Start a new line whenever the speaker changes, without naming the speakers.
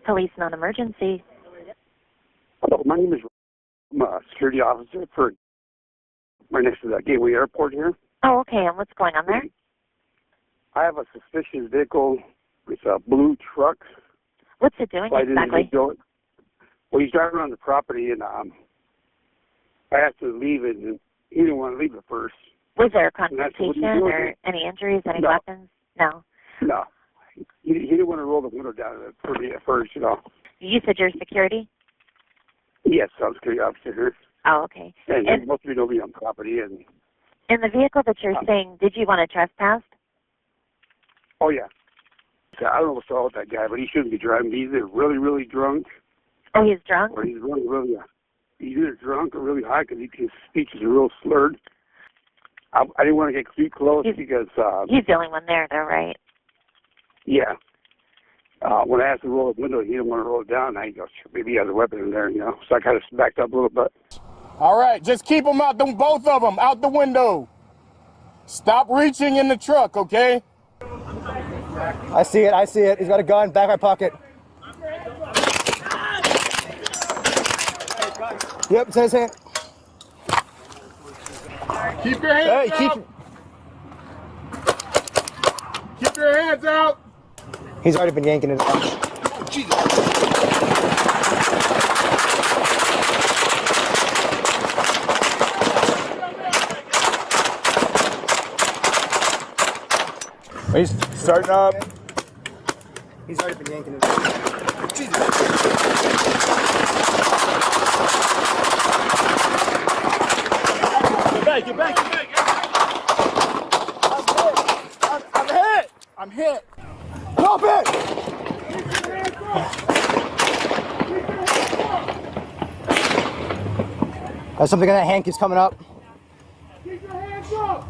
Police non-emergency.
Hello, my name is I'm a security officer for right next to the Gateway Airport here.
Oh, okay. And what's going on there?
I have a suspicious vehicle. It's a blue truck.
What's it doing exactly?
Well, he's driving around the property, and I asked him to leave it, and he didn't want to leave it first.
Was there a confrontation or any injuries, any weapons? No.
No. He didn't want to roll the window down for me at first, you know.
You said you're security?
Yes, I'm a security officer here.
Oh, okay.
And there must be nobody on property. And
in the vehicle that you're saying, did you want to trespass?
Oh, yeah. I don't know what's wrong with that guy, but he shouldn't be driving. He's either really, really drunk.
Oh, he's drunk?
Or he's really, he's either drunk or really high because his speech is real slurred. I didn't want to get too close because...
he's the only one there, though, right?
Yeah. When I asked him to roll the window, he didn't want to roll it down. Now he goes, maybe he has a weapon in there, you know. So I kind of backed up a little bit.
All right, just keep them out, both of them, out the window. Stop reaching in the truck, okay?
I see it. He's got a gun, back my pocket. Yep, it's in his hand.
Keep your hands out. Keep your hands out.
He's already been yanking it out.
Jesus. He's starting up.
He's already been yanking it out.
Jesus. Get back. I'm hit.
Drop it! There's something in that hand keeps coming up.
Keep your hands up.